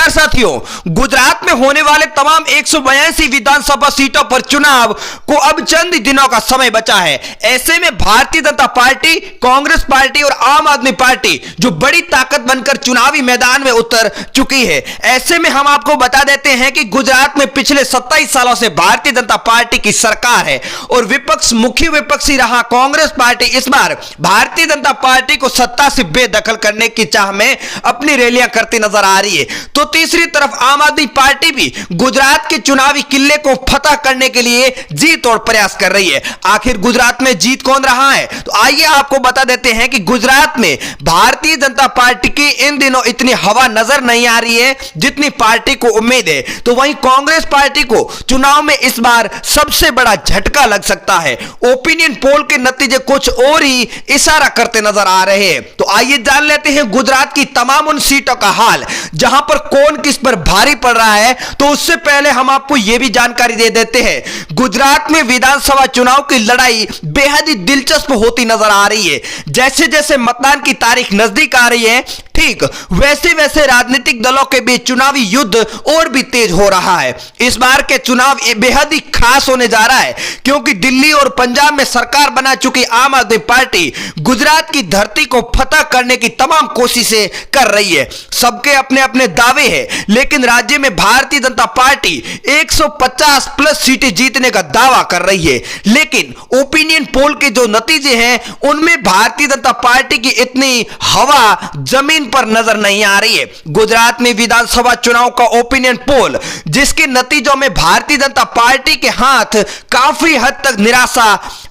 नमस्कार साथियों, गुजरात में होने वाले तमाम 182 विधानसभा सीटों पर चुनाव को अब चंद दिनों का समय बचा है। ऐसे में भारतीय जनता पार्टी, कांग्रेस पार्टी और आम आदमी पार्टी जो बड़ी ताकत बनकर चुनावी मैदान में उतर चुकी है। ऐसे में हम आपको बता देते हैं कि गुजरात में पिछले 27 सालों से भारतीय जनता पार्टी की सरकार है और मुख्य विपक्षी रहा कांग्रेस पार्टी इस बार भारतीय जनता पार्टी को सत्ता से बेदखल करने की चाह में अपनी रैलियां करती नजर आ रही है। तो तीसरी तरफ आम आदमी पार्टी भी गुजरात के चुनावी किले को फतह करने के लिए जी तोड़ प्रयास कर रही है। आखिर गुजरात में जीत कौन रहा है, तो आइए आपको बता देते हैं कि गुजरात में भारतीय जनता पार्टी की इन दिनों इतनी हवा नजर नहीं आ रही है जितनी पार्टी को उम्मीद है। तो वहीं कांग्रेस पार्टी को चुनाव में इस बार सबसे बड़ा झटका लग सकता है। ओपिनियन पोल के नतीजे कुछ और ही इशारा करते नजर आ रहे हैं। तो आइए जान लेते हैं गुजरात की तमाम उन सीटों का हाल जहां पर कौन किस पर भारी पड़ रहा है। तो उससे पहले हम आपको यह भी जानकारी दे देते हैं, गुजरात में विधानसभा चुनाव की लड़ाई बेहद ही दिलचस्प होती नजर आ रही है। जैसे जैसे मतदान की तारीख नजदीक आ रही है, ठीक वैसे वैसे राजनीतिक दलों के बीच चुनावी युद्ध और भी तेज हो रहा है। इस बार के चुनाव बेहद ही खास होने जा रहा है क्योंकि दिल्ली और पंजाब में सरकार बना चुकी आम आदमी पार्टी गुजरात की धरती को फतह करने की तमाम कोशिशें कर रही है। सबके अपने अपने दावे हैं, लेकिन राज्य में भारतीय जनता पार्टी 150 प्लस सीटें जीतने का दावा कर रही है। लेकिन ओपिनियन पोल के जो नतीजे हैं उनमें भारतीय जनता पार्टी की इतनी हवा जमीन पर नजर नहीं आ रही है। गुजरात में विधानसभा चुनाव का ओपिनियन पोल जिसके नतीजों में भारतीय जनता पार्टी के हाथ काफी हद तक निराशा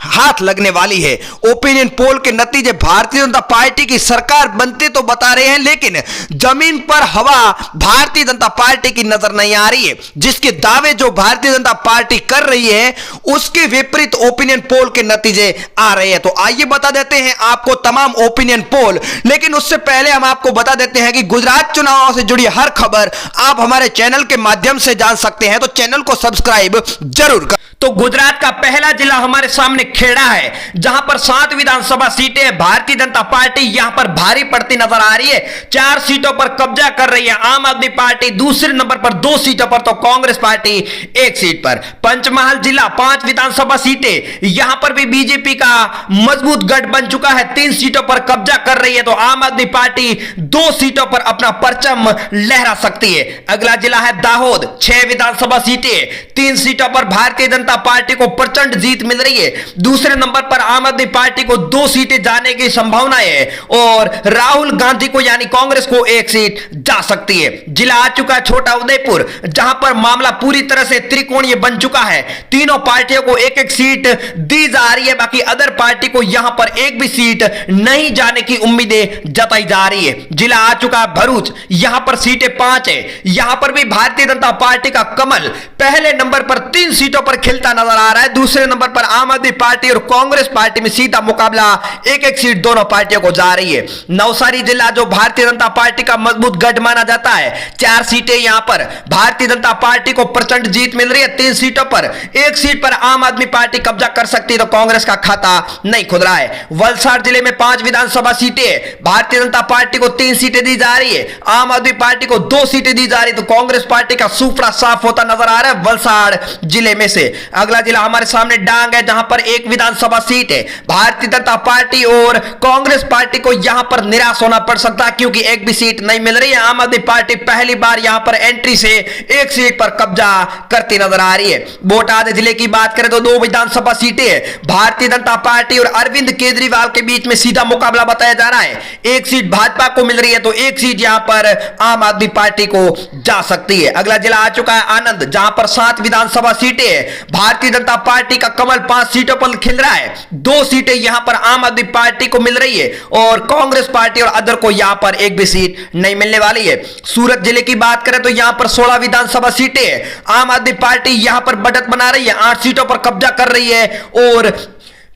हाथ लगने वाली है। ओपिनियन पोल के नतीजे भारतीय जनता पार्टी की सरकार बनते तो बता रहे हैं, लेकिन जमीन पर हवा भारतीय जनता पार्टी की नजर नहीं आ रही है। जिसके दावे जो भारतीय जनता पार्टी कर रही है उसके विपरीत ओपिनियन पोल के नतीजे आ रहे हैं। तो आइए बता देते हैं आपको तमाम ओपिनियन पोल, लेकिन उससे पहले हम आपको बता देते हैं कि गुजरात चुनाव से जुड़ी हर खबर आप हमारे चैनल के माध्यम से जान सकते हैं, तो चैनल को सब्सक्राइब जरूर करें। तो गुजरात का पहला जिला हमारे सामने खेड़ा है, जहां पर 7 विधानसभा सीटें भारतीय जनता पार्टी यहां पर भारी पड़ती नजर आ रही है। 4 सीटों पर कब्जा कर रही है आम आदमी पार्टी, दूसरे नंबर पर 2 सीटों पर तो कांग्रेस पार्टी 1 सीट पर। पंचमहाल जिला 5 विधानसभा सीटें, यहां पर भी बीजेपी का मजबूत गढ़ बन चुका है, 3 सीटों पर कब्जा कर रही है। तो आम आदमी पार्टी 2 सीटों पर अपना परचम लहरा सकती है। अगला जिला है दाहोद, 6 विधानसभा सीटें, 3 सीटों पर भारतीय जनता पार्टी को प्रचंड जीत मिल रही है। दूसरे नंबर पर आम आदमी पार्टी को 2 सीटें जाने की संभावना है और राहुल गांधी को यानी कांग्रेस को 1 सीट जा सकती है। जिला आ चुका है छोटा उदयपुर, जहां पर मामला पूरी तरह से त्रिकोणीय बन चुका है। तीनों पार्टियों को 1-1 सीट दी जा रही है, बाकी अदर पार्टी को यहां पर एक भी सीट नहीं जाने की उम्मीदें जताई जा रही है। जिला आ चुका है भरूच, यहां पर सीटें 5 है। यहां पर भी भारतीय जनता पार्टी का कमल पहले नंबर पर 3 सीटों पर खिलता नजर आ रहा है। दूसरे नंबर पर आम आदमी पार्टी और कांग्रेस पार्टी में सीधा मुकाबला, 1-1 सीट दोनों पार्टियों को जा रही है। नवसारी जिला जो भारतीय जनता पार्टी का मजबूत गढ़ माना जाता है, 4 सीटें यहां पर भारतीय जनता पार्टी को प्रचंड जीत मिल रही है। 3 सीटों पर 1 सीट पर आम आदमी पार्टी कब्जा कर सकती है, तो कांग्रेस का खाता नहीं खुल रहा है। वलसाड जिले में 5 विधानसभा सीटें, भारतीय जनता पार्टी को 3 सीटें दी जा रही है, आम आदमी पार्टी को 2 सीटें दी जा रही है। तो कांग्रेस पार्टी का सूफड़ा साफ होता नजर आ रहा है वलसाड जिले में से। अगला जिला हमारे सामने डांग है, जहां पर 1 विधानसभा सीट है। भारतीय जनता पार्टी और कांग्रेस पार्टी को यहां पर निराश होना पड़ सकता है क्योंकि एक भी सीट नहीं मिल रही है। आम आदमी पार्टी पहली बार यहां पर एंट्री से 1 सीट पर कब्जा करती नजर आ रही है। बोटाद जिले की बात करें तो 2 विधानसभा सीटें है। भारतीय जनता पार्टी और अरविंद केजरीवाल के बीच में सीधा मुकाबला बताया जा रहा है। 1 सीट भाजपा को मिल रही है, तो 1 सीट यहां पर आम आदमी पार्टी को जा सकती है। अगला जिला आ चुका है आनंद, जहां पर 7 विधानसभा सीटें है। भारतीय जनता पार्टी का कमल 5 सीटों पर खिल रहा है। 2 सीटें यहां पर आम आदमी पार्टी को मिल रही है और कांग्रेस पार्टी और अदर को यहां पर एक भी सीट नहीं मिलने वाली है। सूरत जिले की बात करें तो यहां पर 16 विधानसभा सीटें है। आम आदमी पार्टी यहां पर बढ़त बना रही है, 8 सीटों पर कब्जा कर रही है और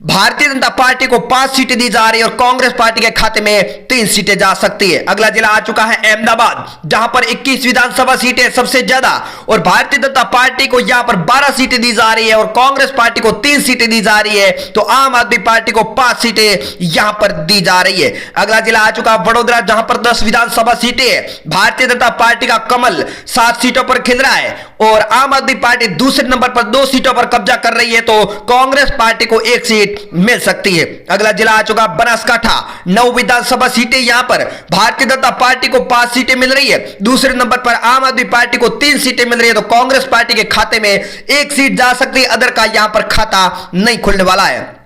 भारतीय जनता पार्टी को 5 सीटें दी जा रही है और कांग्रेस पार्टी के खाते में 3 सीटें जा सकती है। अगला जिला आ चुका है अहमदाबाद, जहां पर 21 विधानसभा सीटें सबसे ज्यादा और भारतीय जनता पार्टी को यहां पर 12 सीटें दी जा रही है और कांग्रेस पार्टी को 3 सीटें दी जा रही है, तो आम आदमी पार्टी को 5 सीटें यहां पर दी जा रही है। अगला जिला आ चुका है वडोदरा, जहां पर 10 विधानसभा सीटें भारतीय जनता पार्टी का कमल 7 सीटों पर खिल रहा है और आम आदमी पार्टी दूसरे नंबर पर 2 सीटों पर कब्जा कर रही है, तो कांग्रेस पार्टी को 1 सीट मिल सकती है। अगला जिला आ चुका बनासकांठा, 9 विधानसभा सीटें यहां पर भारतीय जनता पार्टी को 5 सीटें मिल रही है, दूसरे नंबर पर आम आदमी पार्टी को 3 सीटें मिल रही है, तो कांग्रेस पार्टी के खाते में 1 सीट जा सकती है, अदर का यहां पर खाता नहीं खुलने वाला है।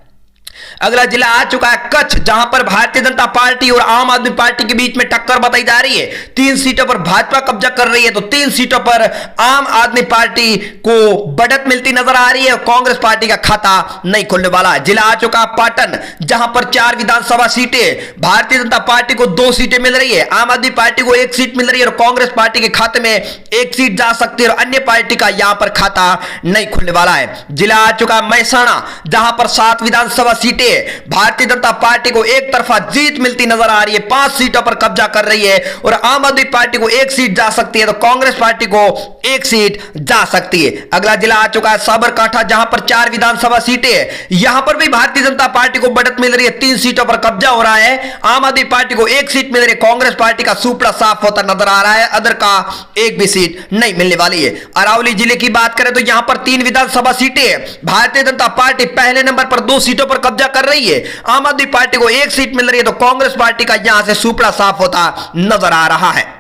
अगला जिला आ चुका है कच्छ, जहां पर भारतीय जनता पार्टी और आम आदमी पार्टी के बीच में टक्कर बताई जा रही है। 3 सीटों पर भाजपा कब्जा कर रही है, तो 3 सीटों पर आम आदमी पार्टी को बढ़त मिलती नजर आ रही है और कांग्रेस पार्टी का खाता नहीं खुलने वाला है। जिला आ चुका है पाटन, जहां पर 4 विधानसभा सीटें भारतीय जनता पार्टी को 2 सीटें मिल रही है, आम आदमी पार्टी को 1 सीट मिल रही है और कांग्रेस पार्टी के खाते में 1 सीट जा सकती है और अन्य पार्टी का यहां पर खाता नहीं खुलने वाला है। जिला आ चुका है महसाणा, जहां पर 7 विधानसभा सीटें भारतीय जनता पार्टी को एक तरफा जीत मिलती नजर आ रही है, 5 सीटों पर कब्जा कर रही है और आम आदमी पार्टी को 1 सीट जा सकती है, तो कांग्रेस पार्टी को 1 सीट जा सकती है। अगला जिला आ चुका है साबरकांठा, जहां पर 4 विधानसभा सीटें, यहां पर भी भारतीय जनता पार्टी को बढ़त मिल रही है, 3 सीटों पर कब्जा हो रहा है, आम आदमी पार्टी को 1 सीट मिल रही है, कांग्रेस पार्टी का सुपड़ा साफ होता नजर आ रहा है, अदर का 1 भी सीट नहीं मिलने वाली है। अरावली जिले की बात करें तो यहां पर 3 विधानसभा सीटें भारतीय जनता पार्टी पहले नंबर पर 2 सीटों पर कब्जा कर रही है, आम आदमी पार्टी को 1 सीट मिल रही है, तो कांग्रेस पार्टी का यहां से सुपड़ा साफ होता नजर आ रहा है।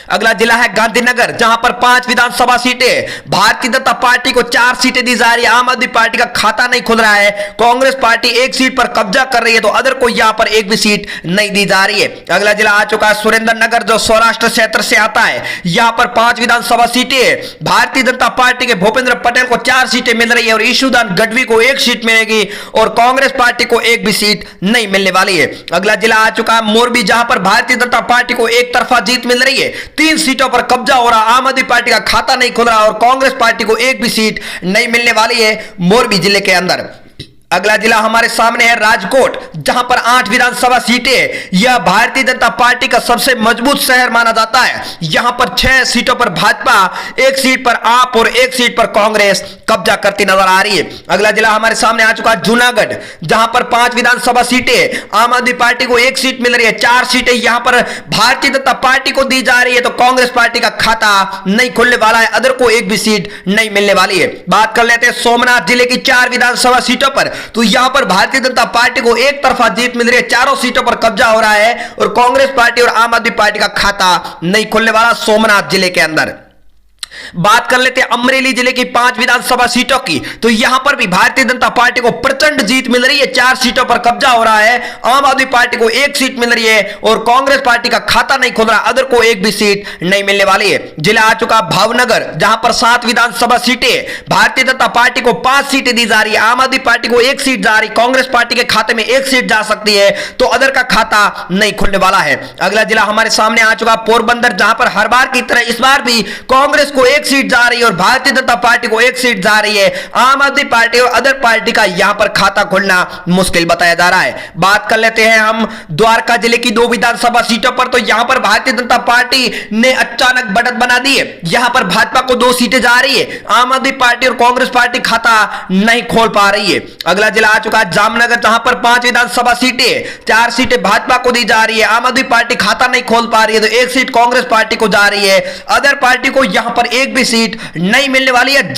अगला जिला है गांधीनगर, जहां पर 5 विधानसभा सीटें भारतीय जनता पार्टी को 4 सीटें दी जा रही है, आम आदमी पार्टी का खाता नहीं खुल रहा है, कांग्रेस पार्टी 1 सीट पर कब्जा कर रही है, तो अदर को यहां पर 1 भी सीट नहीं दी जा रही है। अगला जिला आ चुका है सुरेंद्रनगर, जो सौराष्ट्र क्षेत्र से आता है, यहां पर 5 विधानसभा सीटें भारतीय जनता पार्टी के भूपेंद्र पटेल को 4 सीटें मिल रही है और ईशुदान गढ़वी को 1 सीट मिलेगी और कांग्रेस पार्टी को 1 भी सीट नहीं मिलने वाली है। अगला जिला आ चुका है मोरबी, जहां पर भारतीय जनता पार्टी को एक तरफा जीत मिल रही है, 3 सीटों पर कब्जा हो रहा, आम आदमी पार्टी का खाता नहीं खुल रहा और कांग्रेस पार्टी को 1 भी सीट नहीं मिलने वाली है मोरबी जिले के अंदर। अगला जिला हमारे सामने है राजकोट, जहां पर 8 विधानसभा सीटें, यह भारतीय जनता पार्टी का सबसे मजबूत शहर माना जाता है, यहां पर 6 सीटों पर भाजपा, 1 सीट पर आप और 1 सीट पर कांग्रेस कब्जा करती नजर आ रही है। अगला जिला हमारे सामने आ चुका है जूनागढ़, जहां पर 5 विधानसभा सीटें, आम आदमी पार्टी को 1 सीट मिल रही है, 4 सीटें यहां पर भारतीय जनता पार्टी को दी जा रही है, तो कांग्रेस पार्टी का खाता नहीं खुलने वाला है, अदर को 1 भी सीट नहीं मिलने वाली है। बात कर लेते हैं सोमनाथ जिले की 4 विधानसभा सीटों पर, तो यहां पर भारतीय जनता पार्टी को एक तरफा जीत मिल रही है, 4 सीटों पर कब्जा हो रहा है और कांग्रेस पार्टी और आम आदमी पार्टी का खाता नहीं खुलने वाला सोमनाथ जिले के अंदर। बात कर लेते हैं अमरेली जिले की 5 विधानसभा सीटों की, तो यहां पर भी भारतीय जनता पार्टी को प्रचंड जीत मिल रही है, 4 सीटों पर कब्जा हो रहा है, आम आदमी पार्टी को 1 सीट मिल रही है और कांग्रेस पार्टी का खाता नहीं खुल रहा, अदर को 1 भी सीट नहीं मिलने वाली है। जिला आ चुका भावनगर, जहां पर 7 विधानसभा सीटें, भारतीय जनता पार्टी को 5 सीटें दी जा रही है, आम आदमी पार्टी को 1 सीट जा रही, कांग्रेस पार्टी के खाते में 1 सीट जा सकती है, तो अदर का खाता नहीं खुलने वाला है। अगला जिला हमारे सामने आ चुका पोरबंदर, जहां पर हर बार की तरह इस बार भी कांग्रेस को 1 सीट जा रही है और भारतीय जनता पार्टी को 1 सीट जा रही है, आम आदमी पार्टी और अदर पार्टी का यहां पर खाता खोलना मुश्किल बताया जा रहा है। बात कर लेते हैं हम द्वारका जिले की 2 विधानसभा सीटों पर, तो यहां पर भारतीय जनता पार्टी ने अचानक बढ़त बना दी है, यहां पर भाजपा को 2 सीटें जा रही है, आम आदमी पार्टी और कांग्रेस पार्टी खाता नहीं खोल पा रही है। अगला जिला आ चुका है जामनगर, जहां पर 5 विधानसभा सीटें, 4 सीटें भाजपा को दी जा रही है, आम आदमी पार्टी खाता नहीं खोल पा रही है, तो 1 सीट कांग्रेस पार्टी को जा रही है, अदर पार्टी को यहां पर 1 भी सीट नहीं मिलने वाली है।